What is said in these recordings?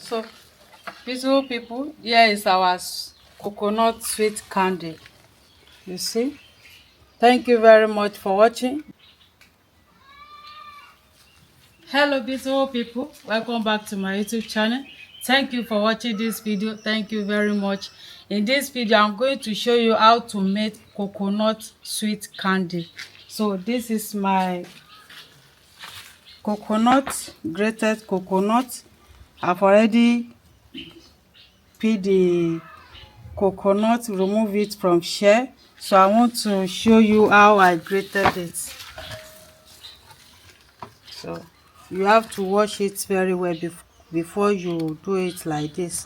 So, beautiful people, here is our coconut sweet candy. You see? Thank you very much for watching. Hello beautiful people, welcome back to my YouTube channel. Thank you for watching this video. Thank you very much. In this video, I'm going to show you how to make coconut sweet candy. So this is my coconut, grated coconut. I've already peeled the coconut, remove it from shell. So I want to show you how I grated it. So you have to wash it very well before you do it like this.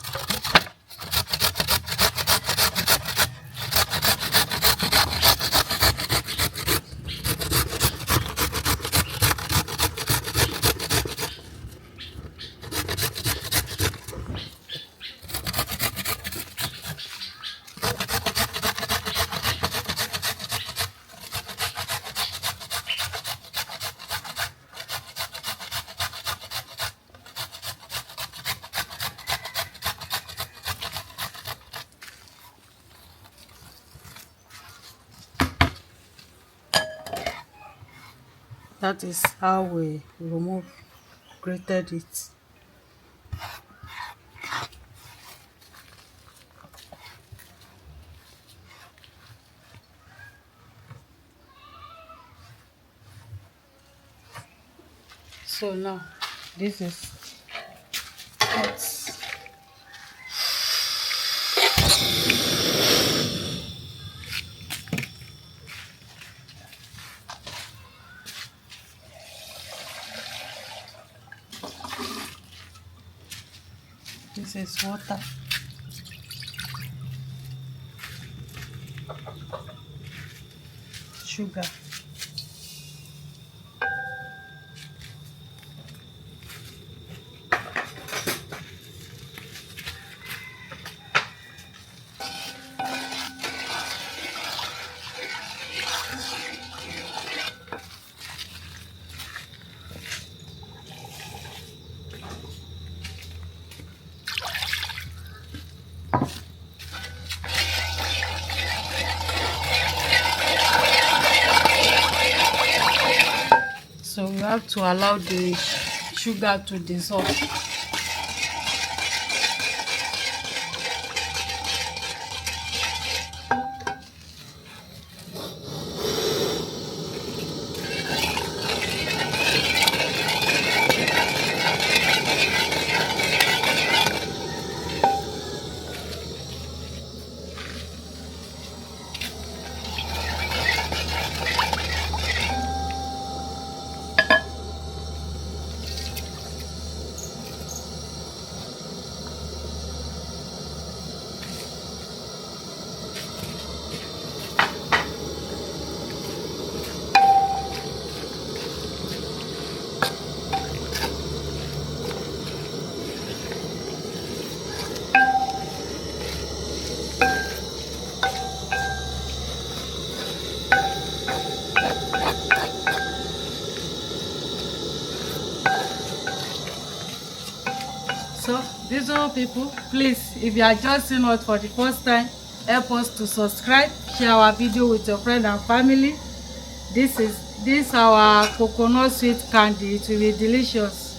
That is how we grated it. So now this is it. This is water. Sugar. So you have to allow the sugar to dissolve. So beautiful people, please, if you are just seeing us for the first time, help us to subscribe, share our video with your friend and family. This our coconut sweet candy. It will be delicious.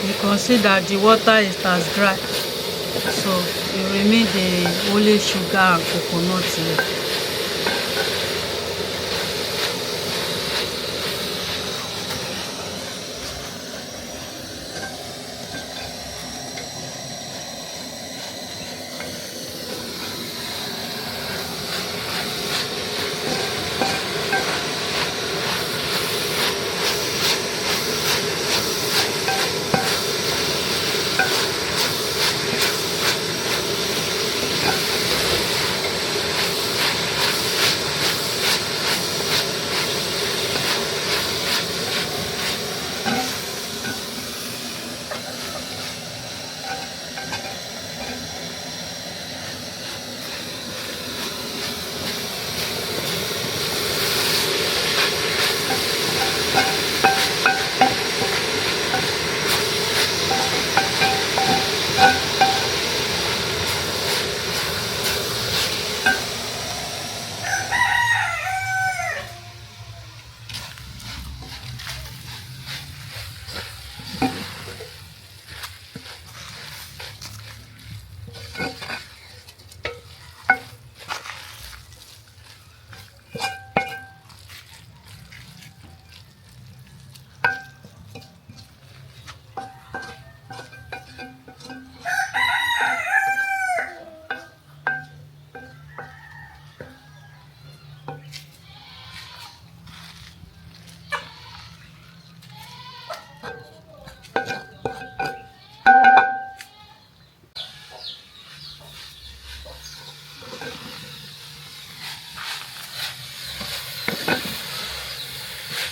you can see that the water is as dry, so it remain the only sugar and coconut here.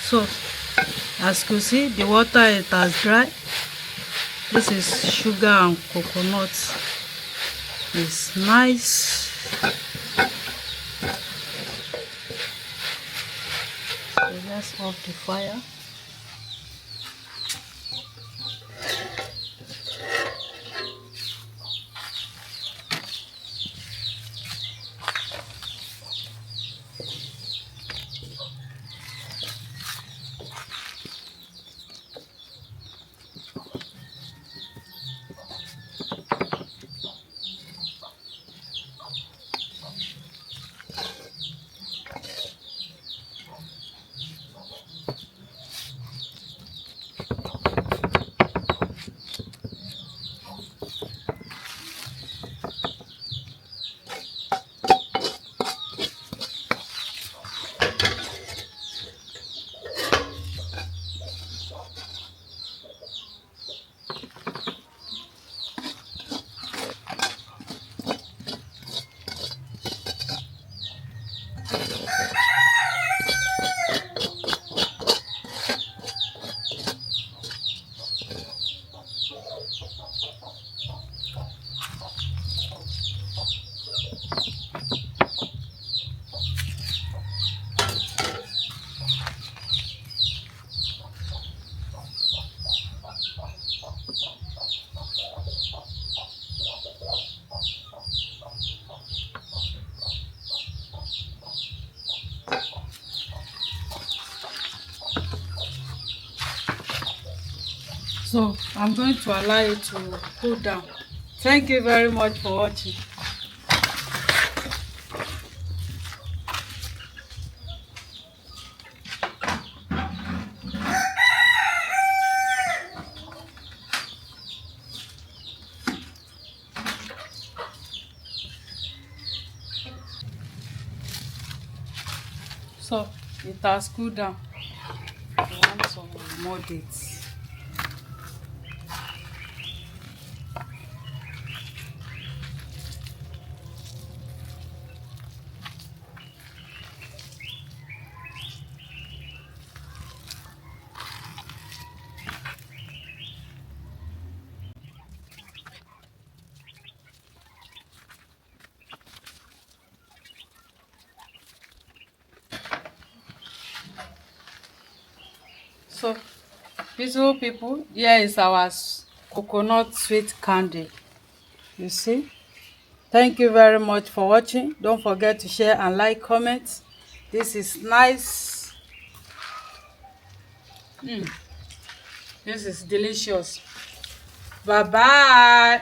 So as you see, the water is as dry. This is sugar and coconut. It's nice. So let's off the fire. So I'm going to allow it to cool down. Thank you very much for watching. So it has cooled down. I want some more dates. So beautiful people, here is our coconut sweet candy. You see, thank you very much for watching. Don't forget to share and like, comment. This is nice. This is delicious. Bye bye.